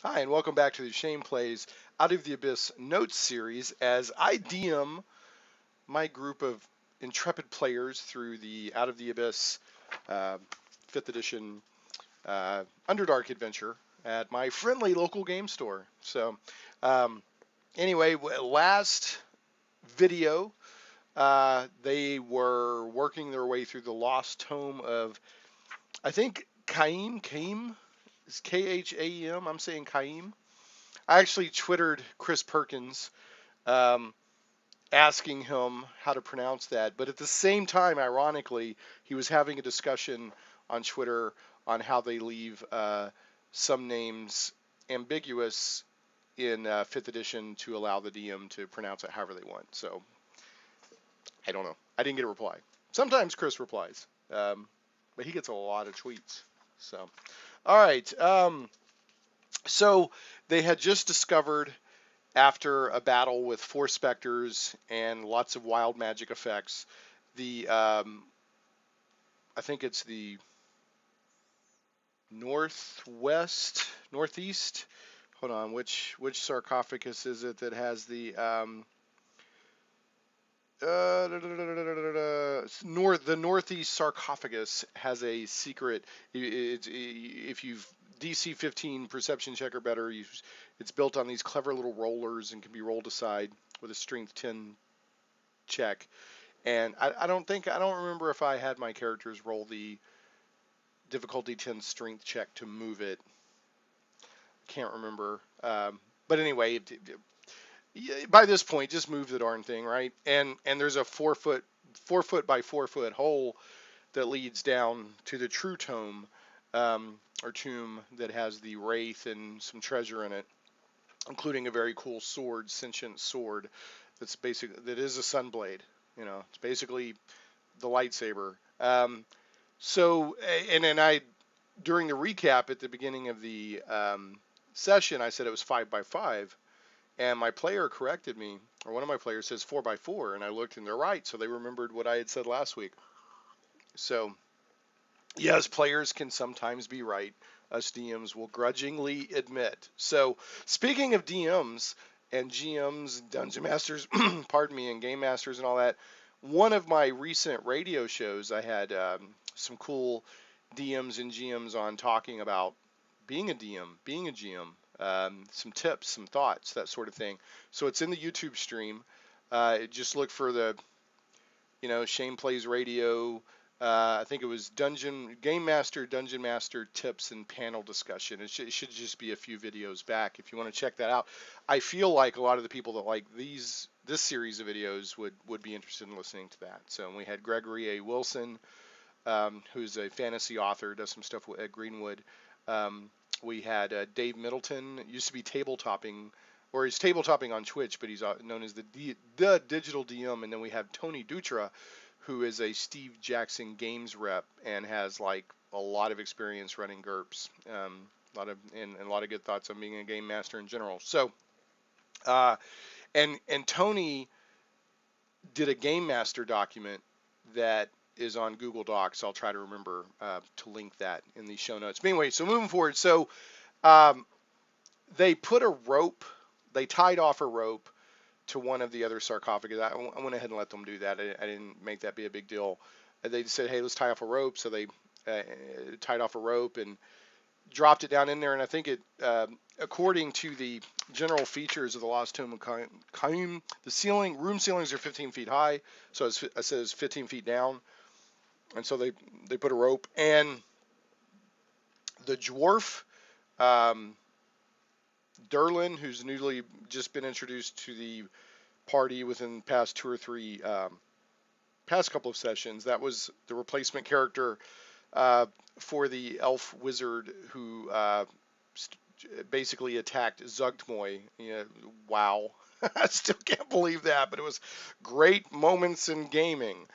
Hi, and welcome back to the Shane Plays Out of the Abyss Notes series as I DM my group of intrepid players through the Out of the Abyss uh, 5th edition Underdark adventure at my friendly local game store. So, um, anyway, last video, they were working their way through the Lost Tome of, I think, Khaem is Khaem. I'm saying Khaem. I actually twittered Chris Perkins um, asking him how to pronounce that. But at the same time, ironically, he was having a discussion on Twitter on how they leave some names ambiguous in 5th edition to allow the DM to pronounce it however they want. So I don't know. I didn't get a reply. Sometimes Chris replies, but he gets a lot of tweets. So, all right. So they had just discovered after a battle with 4 specters and lots of wild magic effects, the I think it's the northeast. Hold on, which sarcophagus is it that has the the northeast sarcophagus has a secret. If you've DC 15 perception check or better, it's built on these clever little rollers and can be rolled aside with a strength 10 check. And I don't remember if I had my characters roll the difficulty 10 strength check to move it. Can't remember. But anyway, by this point, just move the darn thing, right? And there's a 4 foot by 4 foot hole that leads down to the true tome or tomb that has the wraith and some treasure in it, including a very cool sword, sentient sword that is a sunblade. It's basically the lightsaber. So, and then during the recap at the beginning of the session, I said it was 5 by 5, and my player corrected me, or one of my players says 4 by 4, and I looked and they're right. So they remembered what I had said last week. So, yes, players can sometimes be right. Us DMs will grudgingly admit. So, speaking of DMs and GMs, Dungeon Masters, pardon me, and Game Masters and all that, one of my recent radio shows, I had some cool DMs and GMs on talking about being a DM, being a GM, some tips, some thoughts, that sort of thing. So it's in the YouTube stream. Just look for the, Shane Plays Radio. I think it was Dungeon Master tips and panel discussion. It should just be a few videos back if you want to check that out. I feel like a lot of the people that like this series of videos would be interested in listening to that. So we had Gregory A. Wilson, who's a fantasy author, does some stuff at Greenwood. We had Dave Middleton, used to be tabletopping, or he's tabletopping on Twitch, but he's known as the digital DM. And then we have Tony Dutra, who is a Steve Jackson Games rep and has like a lot of experience running GURPS, a lot of good thoughts on being a game master in general. So, and Tony did a game master document that is on Google Docs. I'll try to remember to link that in the show notes. But anyway, so moving forward, so they tied off a rope to one of the other sarcophagus. I went ahead and let them do that. I didn't make that be a big deal. They just said, hey, let's tie off a rope. So they tied off a rope and dropped it down in there. And I think it, according to the general features of the Lost Tome of Khaem, the room ceilings are 15 feet high. So it says 15 feet down. And so they put a rope. And the dwarf, Derlin, who's newly just been introduced to the party within the past 2 or 3 past couple of sessions, that was the replacement character for the elf wizard who basically attacked Zugtmoy. Wow. I still can't believe that, but it was great moments in gaming.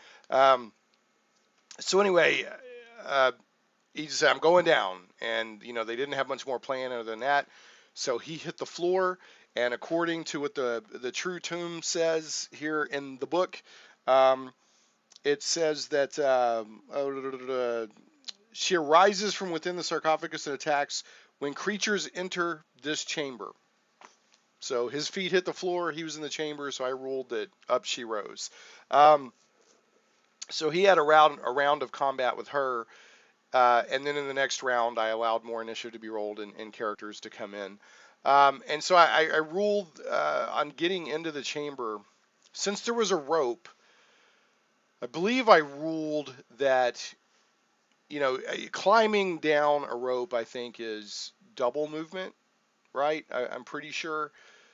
So anyway, he just said, I'm going down. And, they didn't have much more plan other than that. So he hit the floor. And according to what the true tomb says here in the book, it says that she arises from within the sarcophagus and attacks When creatures enter this chamber, so his feet hit the floor, he was in the chamber, so I ruled that up she rose. Um, so he had a round of combat with her, and then in the next round, I allowed more initiative to be rolled and characters to come in. And so I ruled on getting into the chamber. Since there was a rope, I believe I ruled that, climbing down a rope, I think, is double movement, right? I'm pretty sure.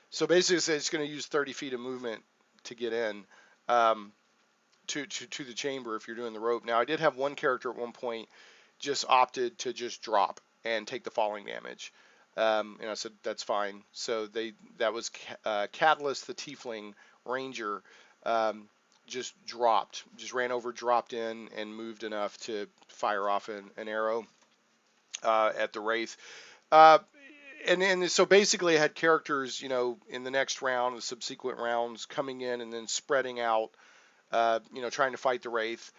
So basically, it's going to use 30 feet of movement to get in um, to the chamber if you're doing the rope. Now, I did have one character at one point just opted to just drop and take the falling damage. And I said, that's fine. So that was Catalyst, the Tiefling Ranger, just ran over, dropped in, and moved enough to fire off an arrow at the Wraith. Uh, and so basically I had characters, in the next round, the subsequent rounds, coming in and then spreading out, trying to fight the Wraith.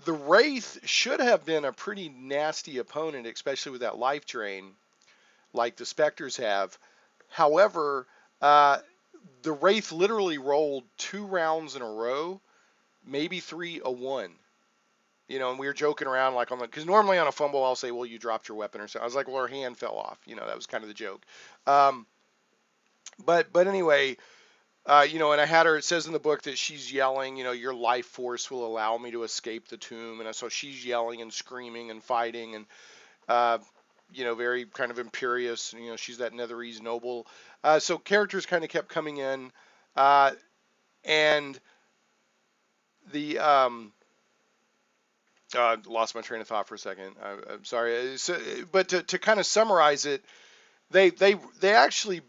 The Wraith should have been a pretty nasty opponent, especially with that life drain, like the Spectres have. However, the Wraith literally rolled 2 rounds in a row, maybe 3 a 1. And we were joking around like because normally on a fumble I'll say, well, you dropped your weapon or something. I was like, well, her hand fell off. That was kind of the joke. But anyway, and I had her, it says in the book that she's yelling, your life force will allow me to escape the tomb. And so she's yelling and screaming and fighting and, very kind of imperious. She's that Netherese noble. So characters kind of kept coming in. And the, lost my train of thought for a second. I'm sorry. But to kind of summarize it, they actually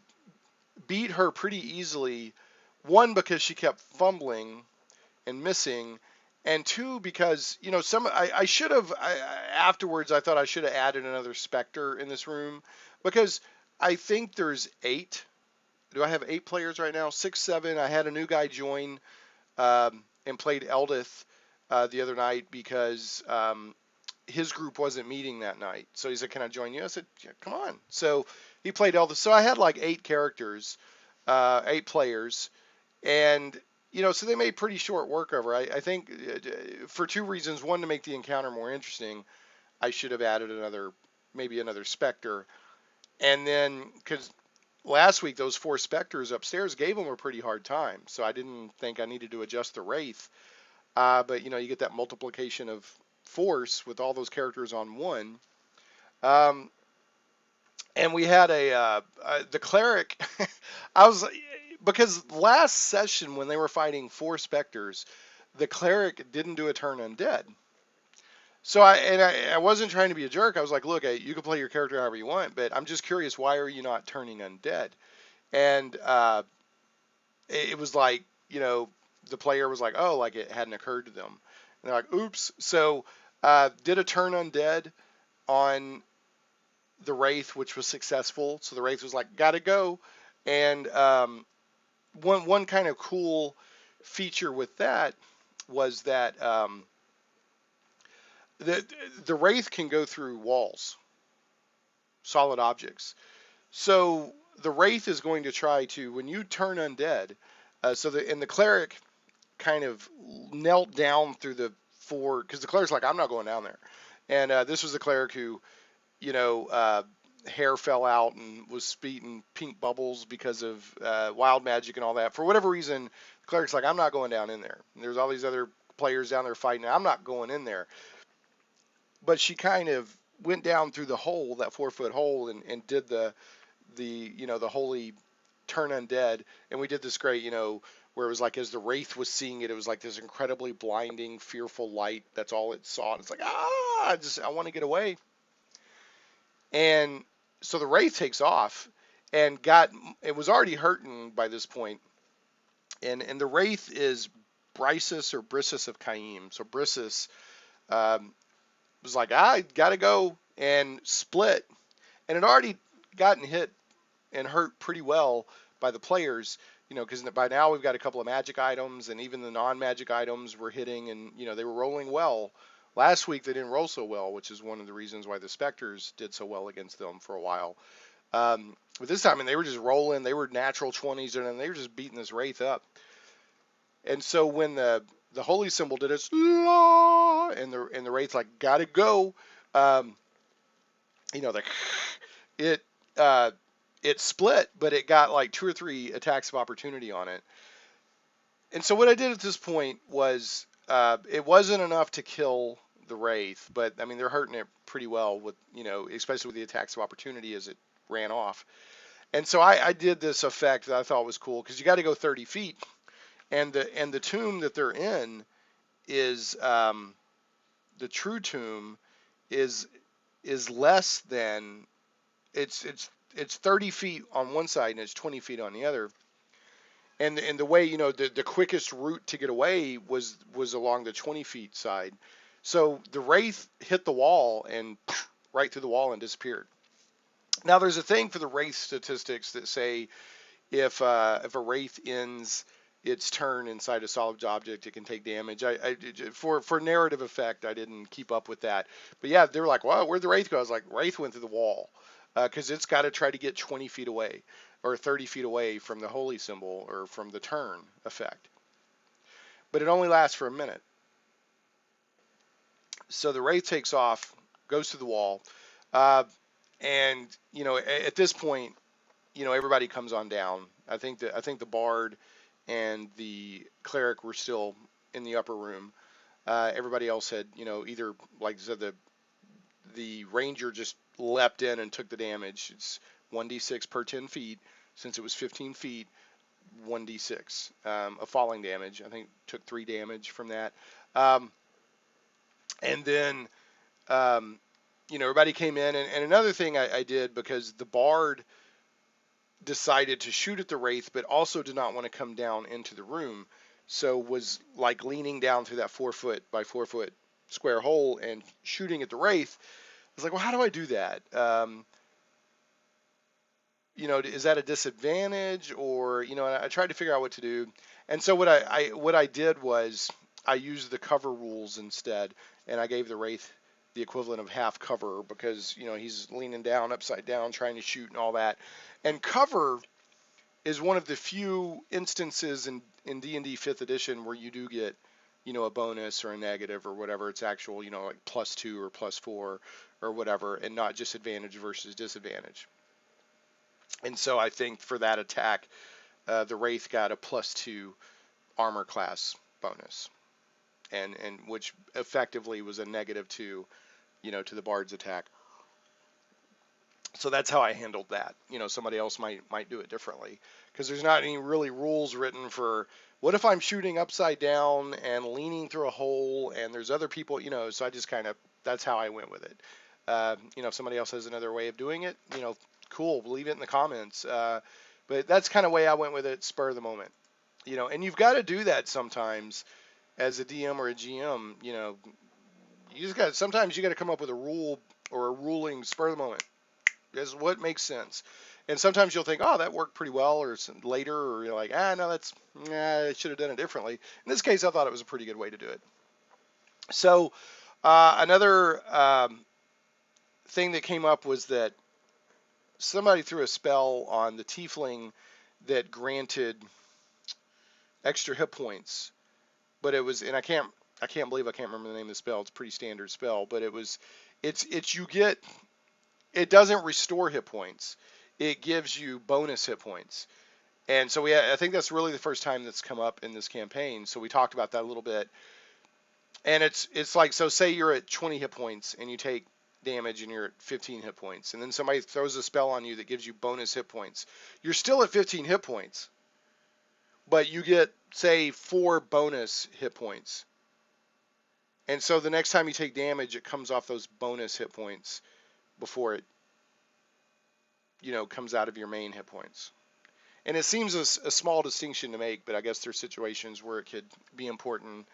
beat her pretty easily. One, because she kept fumbling and missing, and two, because I should have afterwards. I thought I should have added another Spectre in this room because I think there's 8. Do I have 8 players right now? 6, 7. I had a new guy join and played Eldith the other night because his group wasn't meeting that night. So he said, "Can I join you?" I said, "Yeah, come on." So he played Eldith. So I had like 8 characters, 8 players. And, so they made pretty short work of her. I think for 2 reasons. One, to make the encounter more interesting, I should have added maybe another Spectre. And then, because last week those 4 Spectres upstairs gave them a pretty hard time. So I didn't think I needed to adjust the Wraith. But, you get that multiplication of force with all those characters on one. And we had the cleric. Because last session when they were fighting 4 Spectres, the cleric didn't do a turn undead. So I wasn't trying to be a jerk. I was like, look, you can play your character however you want, but I'm just curious, why are you not turning undead? And it was like, the player was like, oh, like it hadn't occurred to them. And they're like, oops. So did a turn undead on the Wraith, which was successful. So the Wraith was like, gotta go. And one kind of cool feature with that was that the Wraith can go through walls, solid objects. So the Wraith is going to try to, when you turn undead, and the cleric kind of knelt down through the 4, because the cleric's like, I'm not going down there. And this was the cleric who, hair fell out and was speeding pink bubbles because of wild magic and all that. For whatever reason, the cleric's like, I'm not going down in there. And there's all these other players down there fighting. I'm not going in there. But she kind of went down through the hole, that 4-foot hole, and did the holy turn undead. And we did this great, where it was like, as the Wraith was seeing it, it was like this incredibly blinding, fearful light. That's all it saw. And it's like, I want to get away. And so the Wraith takes off and it was already hurting by this point. And the Wraith is Brysis or Brissus of Khaem. So Brissus was like, I gotta go, and split. And it already gotten hit and hurt pretty well by the players, because by now we've got a couple of magic items, and even the non-magic items were hitting, and, they were rolling well Last week they didn't roll so well, which is one of the reasons why the Spectres did so well against them for a while. But this time, I mean, they were just rolling. They were natural 20s, and they were just beating this Wraith up. And so when the holy symbol did its la, and the Wraith like gotta go, um, you know, the it uh, it split, but it got like 2 or 3 attacks of opportunity on it. And so what I did at this point was it wasn't enough to kill the Wraith, but I mean they're hurting it pretty well with especially with the attacks of opportunity as it ran off. And so I did this effect that I thought was cool because you got to go 30 feet, and the tomb that they're in is the true tomb is less than it's 30 feet on one side and it's 20 feet on the other. And the way the quickest route to get away was along the 20 feet side. So the Wraith hit the wall and right through the wall and disappeared. Now there's a thing for the Wraith statistics that say if a Wraith ends its turn inside a solid object, it can take damage. For narrative effect, I didn't keep up with that. But yeah, they were like, "Wow, where'd the Wraith go?" I was like, "Wraith went through the wall," because it's got to try to get 20 feet away or 30 feet away from the holy symbol or from the turn effect. But it only lasts for a minute. So the Wraith takes off, goes through the wall, uh, and at this point, everybody comes on down. I think the bard and the cleric were still in the upper room. Everybody else had, either like I said, the ranger just leapt in and took the damage. It's 1d6 per 10 feet. Since it was 15 feet, 1d6 of falling damage. I think took 3 damage from that. And then, everybody came in. And another thing I did, because the bard decided to shoot at the Wraith, but also did not want to come down into the room. So was like leaning down through that 4 foot by 4 foot square hole and shooting at the Wraith. I was like, well, how do I do that? Is that a disadvantage, or and I tried to figure out what to do. And so what I did was I used the cover rules instead, and I gave the Wraith the equivalent of half cover because he's leaning down upside down trying to shoot and all that. And cover is one of the few instances in D&D 5th edition where you do get a bonus or a negative or whatever. It's actual like +2 or +4 or whatever, and not just advantage versus disadvantage. And so I think for that attack, the Wraith got a +2 armor class bonus, and which effectively was a -2, to the Bard's attack. So that's how I handled that. Somebody else might do it differently, because there's not any really rules written for what if I'm shooting upside down and leaning through a hole and there's other people, so I just that's how I went with it. If somebody else has another way of doing it, cool, leave it in the comments. But that's kind of way I went with it, spur of the moment. And you've got to do that sometimes as a DM or a GM. Sometimes you got to come up with a rule or a ruling spur of the moment. Is what makes sense. And sometimes you'll think, oh, that worked pretty well, or later, or you're like, no, I should have done it differently. In this case, I thought it was a pretty good way to do it. So another thing that came up was that somebody threw a spell on the tiefling that granted extra hit points, but it was, and I can't believe I can't remember the name of the spell. It's a pretty standard spell, but it doesn't restore hit points. It gives you bonus hit points. And so I think that's really the first time that's come up in this campaign. So we talked about that a little bit. And it's like, so say you're at 20 hit points and you take damage and you're at 15 hit points, and then somebody throws a spell on you that gives you bonus hit points. You're still at 15 hit points, but you get, say, 4 bonus hit points. And so the next time you take damage, it comes off those bonus hit points before it comes out of your main hit points. And it seems a small distinction to make, but I guess there's situations where it could be important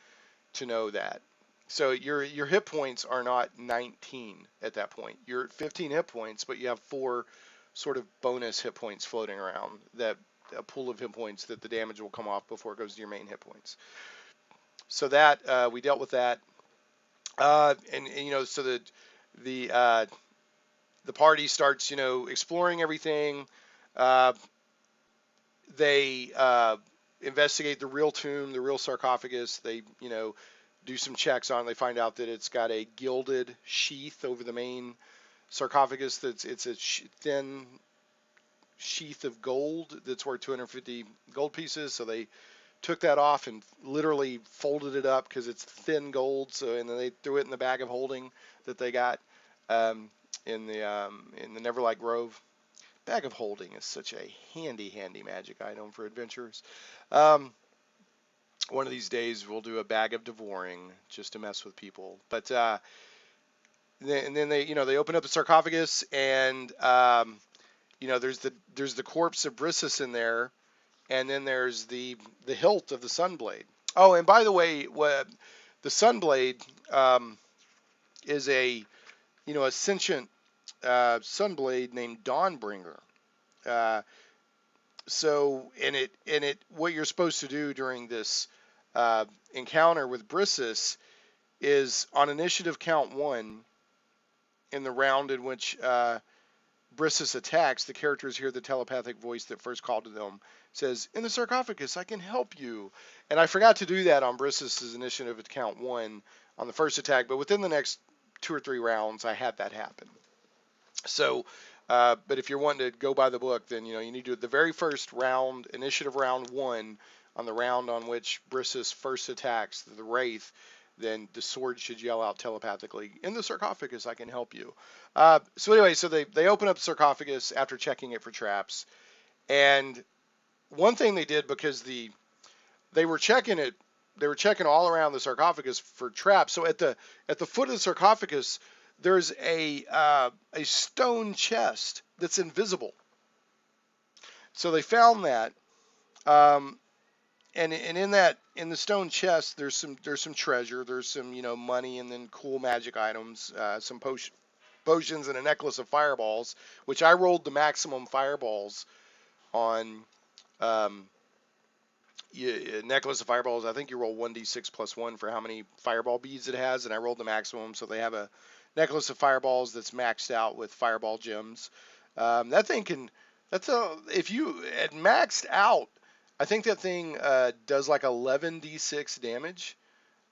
to know that. So your hit points are not 19 at that point. You're at 15 hit points, but you have 4 sort of bonus hit points floating around, that a pool of hit points that the damage will come off before it goes to your main hit points. So that we dealt with that. And so the party starts, exploring everything. Uh, they investigate the real tomb, the real sarcophagus. They, do some checks on. They find out that it's got a gilded sheath over the main sarcophagus. It's a thin sheath of gold that's worth 250 gold pieces. So they took that off and literally folded it up because it's thin gold. So and then they threw it in the bag of holding that they got um, in the Neverlight Grove. Bag of holding is such a handy magic item for adventurers. Um, One of these days we'll do a bag of devouring just to mess with people. But and then they open up the sarcophagus and there's the corpse of Brissus in there, and then there's the hilt of the Sunblade. Oh, and by the way, the Sunblade is a sentient Sunblade named Dawnbringer. Uh, so what you're supposed to do during this encounter with Brissus is on initiative count 1 in the round in which Brissus attacks, the characters hear the telepathic voice that first called to them, says, "In the sarcophagus, I can help you." And I forgot to do that on Brissus's initiative at count 1 on the first attack, but within the next 2 or 3 rounds, I had that happen. So, but if you're wanting to go by the book, then you need to do it the very first round, initiative round 1, on the round on which Brissus first attacks the Wraith. Then the sword should yell out telepathically, "In the sarcophagus, I can help you." So anyway, so they open up the sarcophagus after checking it for traps, and one thing they did because they were checking it, they were checking all around the sarcophagus for traps. So at the foot of the sarcophagus, there's a stone chest that's invisible. So they found that, um, and in the stone chest, there's some treasure, there's some money, and then cool magic items, some potions, and a necklace of fireballs, which I rolled the maximum fireballs on. Um, Necklace of fireballs. I think you roll 1d6 plus 1 for how many fireball beads it has, and I rolled the maximum, so they have a necklace of fireballs that's maxed out with fireball gems. That thing can. If you at maxed out, I think that thing does like 11d6 damage.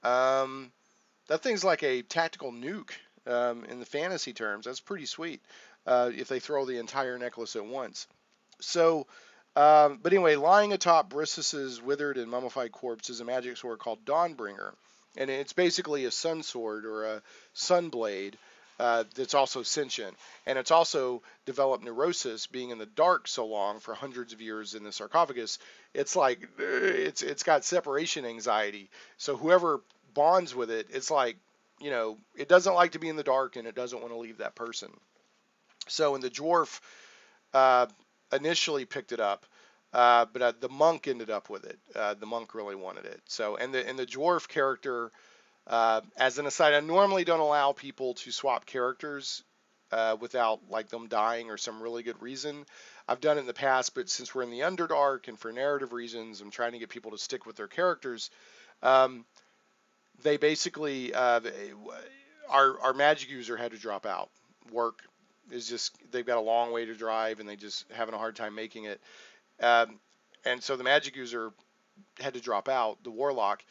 That thing's like a tactical nuke in the fantasy terms. That's pretty sweet if they throw the entire necklace at once. So, but anyway, lying atop Brissus's withered and mummified corpse is a magic sword called Dawnbringer, and it's basically a sun sword or a sun blade that's also sentient, and it's also developed neurosis, being in the dark so long for hundreds of years in the sarcophagus. It's like it's got separation anxiety. So whoever bonds with it, it's like it doesn't like to be in the dark, and it doesn't want to leave that person. So, and the dwarf uh, initially picked it up, but the monk ended up with it. The monk really wanted it. So, and the dwarf character, as an aside, I normally don't allow people to swap characters without like them dying or some really good reason. I've done it in the past, but since we're in the Underdark and for narrative reasons, I'm trying to get people to stick with their characters. They basically our magic user had to drop out. Work is just they've got a long way to drive and they just having a hard time making it. And so the magic user had to drop out, the warlock,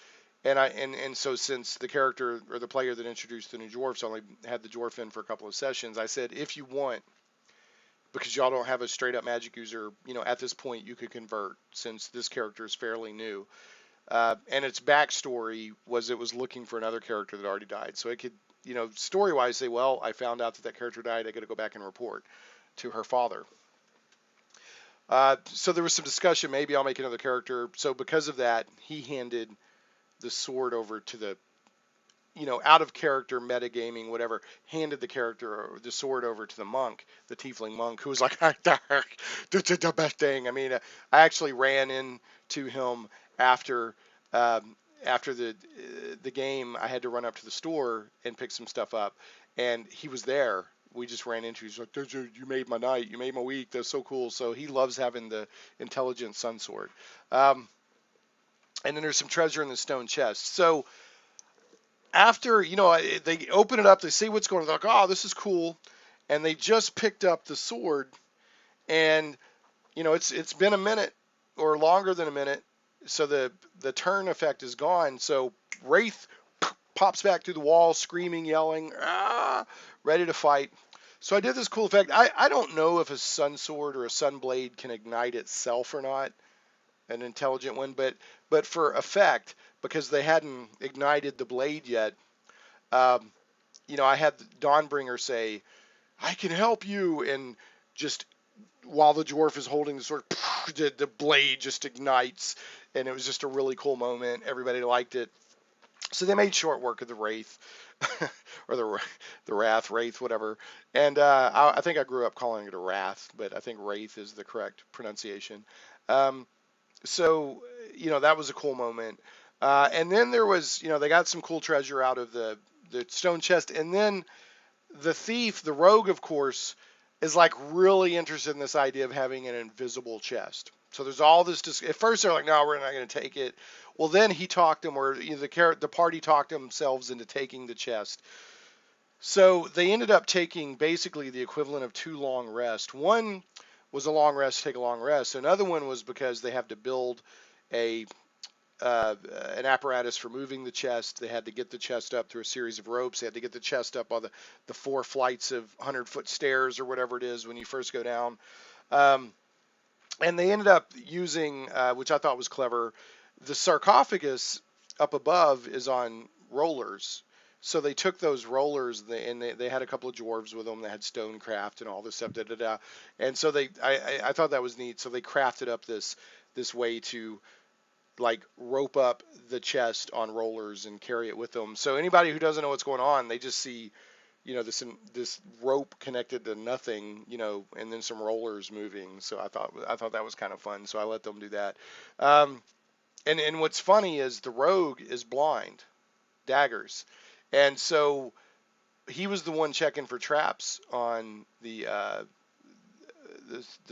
and so since the character or the player that introduced the new dwarfs only had the dwarf in for a couple of sessions, I said if you want, because y'all don't have a straight up magic user, at this point you could convert since this character is fairly new. And its backstory was it was looking for another character that already died, so it could story-wise say, well, I found out that character died, I got to go back and report to her father. So there was some discussion, maybe I'll make another character. So because of that, he handed the sword over to the, out of character, metagaming, whatever, handed the sword over to the monk, the tiefling monk, who was like, the best thing. I mean, I actually ran into him after the game. I had to run up to the store and pick some stuff up, and he was there. We just ran into. He's like, "You made my night. You made my week. That's so cool." So he loves having the intelligent sun sword. And then there's some treasure in the stone chest. So after, they open it up, they see what's going on. They're like, oh, this is cool. And they just picked up the sword, and it's been a minute or longer than a minute, so the turn effect is gone. So Wraith pops back through the wall, screaming, yelling, ah, ready to fight. So I did this cool effect. I don't know if a sun sword or a sun blade can ignite itself or not, an intelligent one, but for effect, because they hadn't ignited the blade yet, um, I had Dawnbringer say, I can help you, and just while the dwarf is holding the sword, the blade just ignites, and it was just a really cool moment. Everybody liked it. So they made short work of the Wraith, or the Wrath, Wraith, whatever. And I think I grew up calling it a Wrath, but I think Wraith is the correct pronunciation. Um, so that was a cool moment. And then there was, they got some cool treasure out of the stone chest, and then the thief, the rogue, of course, is like really interested in this idea of having an invisible chest. So there's all this. At first they're like, no, we're not going to take it. Well, then he talked them, or the party talked themselves into taking the chest. So they ended up taking basically the equivalent of 2 long rests. One was a long rest, take a long rest. Another one was because they have to build a an apparatus for moving the chest. They had to get the chest up through a series of ropes. They had to get the chest up on the 4 flights of 100-foot stairs or whatever it is when you first go down. Um, and they ended up using, which I thought was clever, the sarcophagus up above is on rollers. So they took those rollers and they had a couple of dwarves with them that had stonecraft and all this stuff. Da, da, da. And so I thought that was neat. So they crafted up this way to like rope up the chest on rollers and carry it with them. So anybody who doesn't know what's going on, they just see, this rope connected to nothing, and then some rollers moving. So I thought that was kind of fun. So I let them do that. Um, and what's funny is the rogue is blind, daggers, and so he was the one checking for traps on the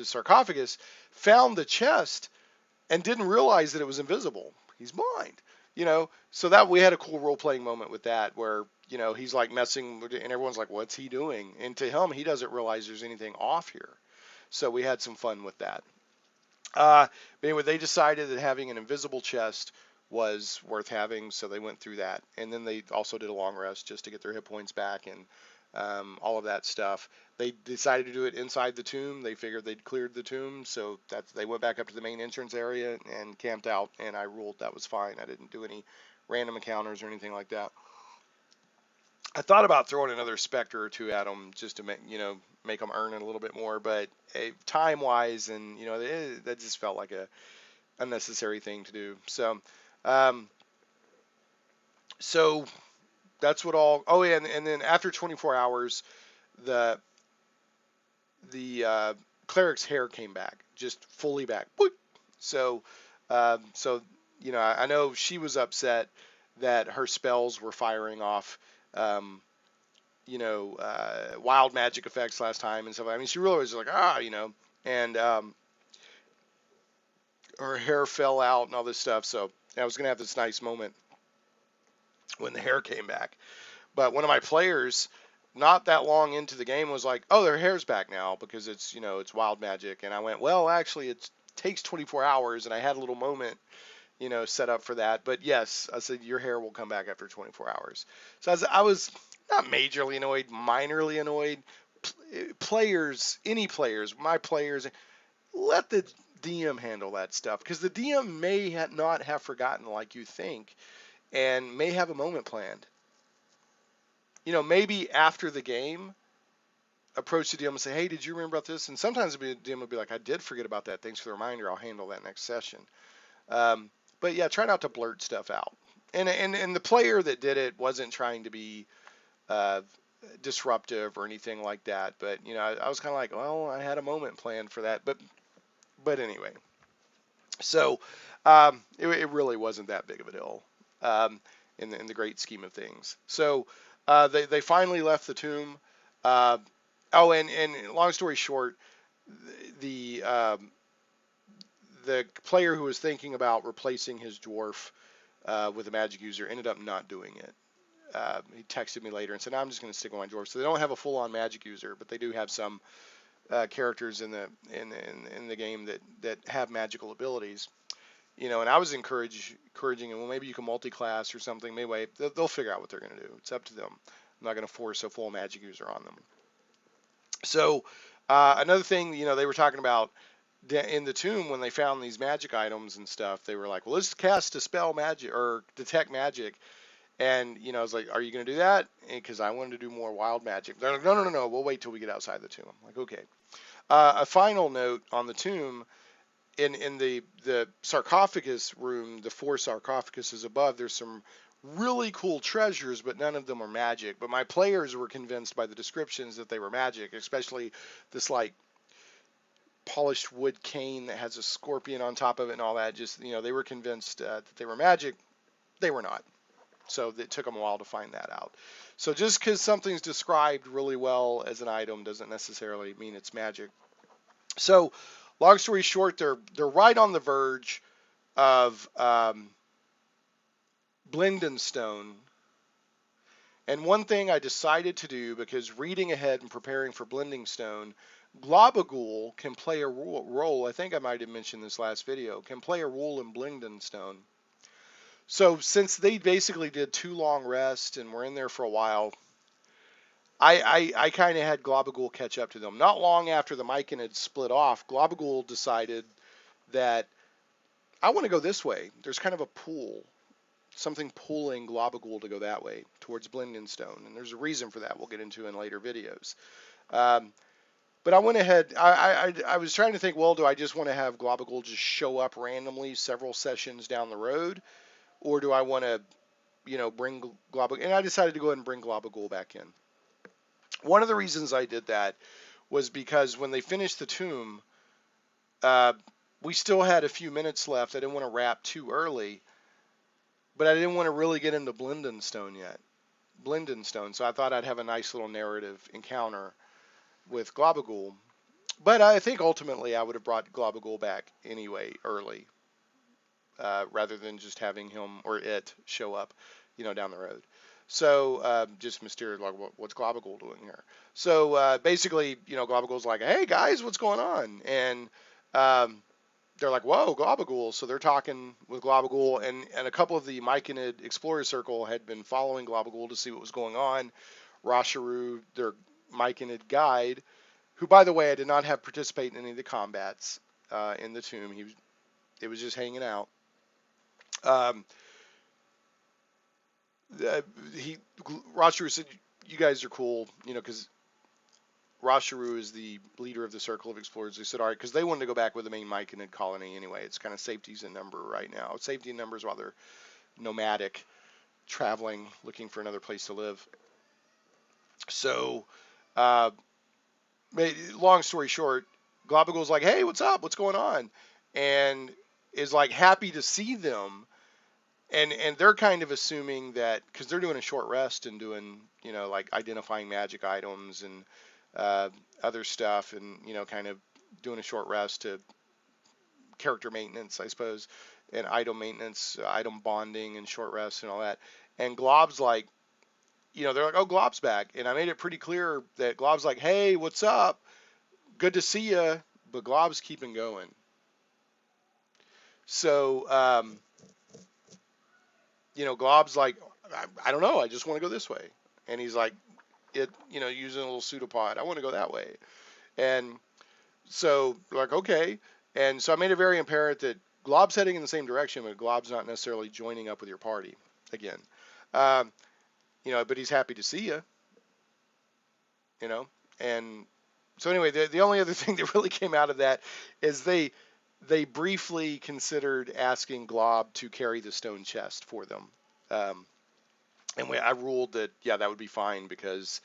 sarcophagus, found the chest and didn't realize that it was invisible. He's blind, So that we had a cool role playing moment with that, where he's like messing with it, and everyone's like, "What's he doing?" And to him, he doesn't realize there's anything off here. So we had some fun with that. But anyway, they decided that having an invisible chest was worth having, so they went through that, and then they also did a long rest just to get their hit points back and all of that stuff. They decided to do it inside the tomb. They figured they'd cleared the tomb, so they went back up to the main entrance area and camped out, and I ruled that was fine. I didn't do any random encounters or anything like that. I thought about throwing another specter or two at them just to make them earn it a little bit more, but time wise, and that just felt like a unnecessary thing to do. Um, so that's what all. Oh yeah, and then after 24 hours, the the cleric's hair came back, just fully back. Boop. So, so I know she was upset that her spells were firing off, um, wild magic effects last time and stuff. I mean, she really was like, and her hair fell out and all this stuff. So I was gonna have this nice moment when the hair came back. But one of my players, not that long into the game, was like, "Oh, their hair's back now because it's wild magic." And I went, "Well, actually, it takes 24 hours," and I had a little moment, set up for that. But yes, I said your hair will come back after 24 hours. So I was not majorly annoyed, minorly annoyed. Players, any players, my players, let the DM handle that stuff because the DM may not have forgotten like you think, and may have a moment planned. Maybe after the game, approach the DM and say, "Hey, did you remember about this?" And sometimes the DM will be like, "I did forget about that. Thanks for the reminder. I'll handle that next session." But yeah, try not to blurt stuff out. And the player that did it wasn't trying to be uh, disruptive or anything like that. But I was kind of like, well, I had a moment planned for that. But anyway, so it really wasn't that big of a deal in the great scheme of things. So they finally left the tomb. Uh, and long story short, the the player who was thinking about replacing his dwarf with a magic user ended up not doing it. he texted me later and said, no, I'm just going to stick with my dwarf. So they don't have a full-on magic user, but they do have some characters in the game that have magical abilities. And I was encouraging them. Well, maybe you can multi-class or something. Maybe they'll figure out what they're going to do. It's up to them. I'm not going to force a full magic user on them. So another thing, they were talking about in the tomb when they found these magic items and stuff. They were like, well, let's cast dispel magic or detect magic. And I was like, are you going to do that? Because I wanted to do more wild magic. They're like, no. We'll wait till we get outside the tomb. I'm like, okay. A final note on the tomb. In the sarcophagus room, the 4 sarcophaguses above, there's some really cool treasures, but none of them are magic. But my players were convinced by the descriptions that they were magic, especially this like polished wood cane that has a scorpion on top of it and all that. Just, they were convinced that they were magic. They were not. So it took them a while to find that out. So just because something's described really well as an item doesn't necessarily mean it's magic. So long story short, they're right on the verge of Blingdenstone. And one thing I decided to do, because reading ahead and preparing for Blingdenstone, Globagool can play a role. I think I might have mentioned this last video. Can play a role in Blingdenstone. So since they basically did 2 long rests and were in there for a while, I kind of had Globagool catch up to them. Not long after the Mycon had split off, Globagool decided that I want to go this way. There's kind of a pool, something pulling Globagool to go that way towards Blingdenstone, and there's a reason for that we'll get into in later videos. But I went ahead. I was trying to think, well, do I just want to have Globagool just show up randomly several sessions down the road, or do I want to, bring Globagool? And I decided to go ahead and bring Globagool back in. One of the reasons I did that was because when they finished the tomb, we still had a few minutes left. I didn't want to wrap too early, but I didn't want to really get into Blingdenstone yet. So I thought I'd have a nice little narrative encounter with Globagool. But I think ultimately I would have brought Globagool back anyway early, rather than just having him or it show up, down the road. So just mysterious, like, what's Globagool doing here? So basically, Globagool's like, hey guys, what's going on? And they're like, whoa, Globagool. So they're talking with Globagool, and a couple of the Myconid Explorer Circle had been following Globagool to see what was going on. Rasharu, their Myconid guide, who, by the way, I did not have participate in any of the combats in the tomb. It was just hanging out. Rasharu said, you guys are cool, because Rasharu is the leader of the Circle of Explorers. They said, all right, because they wanted to go back with the main Myconid colony anyway. It's kind of safety's in number right now. Safety in numbers while they're nomadic, traveling, looking for another place to live. So, long story short, Globagool's like, hey, what's up? What's going on? And is like happy to see them. And they're kind of assuming that, because they're doing a short rest and doing, like identifying magic items and other stuff, and, kind of doing a short rest to character maintenance, I suppose, and item maintenance, item bonding and short rest and all that. And Glob's like, they're like, oh, Glob's back. And I made it pretty clear that Glob's like, hey, what's up? Good to see ya. But Glob's keeping going. So, Glob's like, I don't know, I just want to go this way. And he's like, using a little pseudopod, I want to go that way. And so, like, okay. And so I made it very apparent that Glob's heading in the same direction, but Glob's not necessarily joining up with your party again. But he's happy to see you, And so anyway, the only other thing that really came out of that is they briefly considered asking Glob to carry the stone chest for them. I ruled that, yeah, that would be fine because,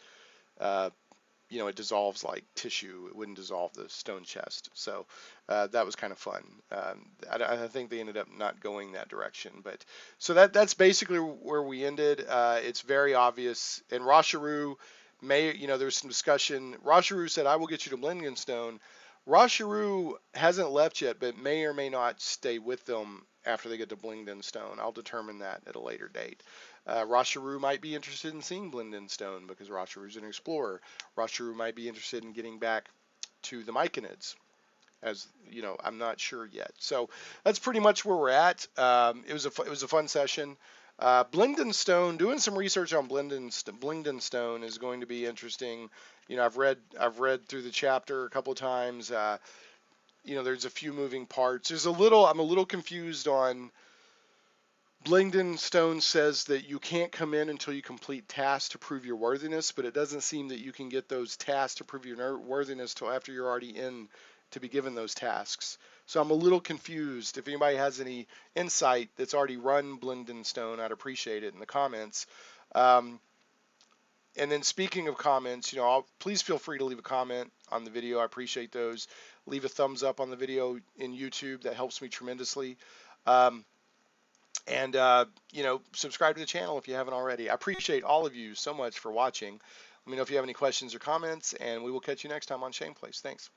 it dissolves like tissue. It wouldn't dissolve the stone chest. So that was kind of fun. I think they ended up not going that direction. But so that's basically where we ended. It's very obvious. And Rasharu there was some discussion. Rasharu said, I will get you to Blingdenstone. Rasharu hasn't left yet, but may or may not stay with them after they get to Blingdenstone. I'll determine that at a later date. Rasharu might be interested in seeing Blingdenstone because Rasharu's an explorer. Rasharu might be interested in getting back to the Myconids. As you know, I'm not sure yet. So that's pretty much where we're at. It was a fun session. Blingdenstone, doing some research on Blingdenstone is going to be interesting. You know, I've read through the chapter a couple of times. You know, there's a few moving parts. I'm a little confused on. Blingdenstone says that you can't come in until you complete tasks to prove your worthiness, but it doesn't seem that you can get those tasks to prove your worthiness till after you're already in to be given those tasks. So I'm a little confused. If anybody has any insight that's already run Blingdenstone, I'd appreciate it in the comments. Um, and then speaking of comments, you know, please feel free to leave a comment on the video. I appreciate those. Leave a thumbs up on the video in YouTube. That helps me tremendously. Um, and, you know, subscribe to the channel if you haven't already. I appreciate all of you so much for watching. Let me know if you have any questions or comments, and we will catch you next time on Shameplace. Thanks.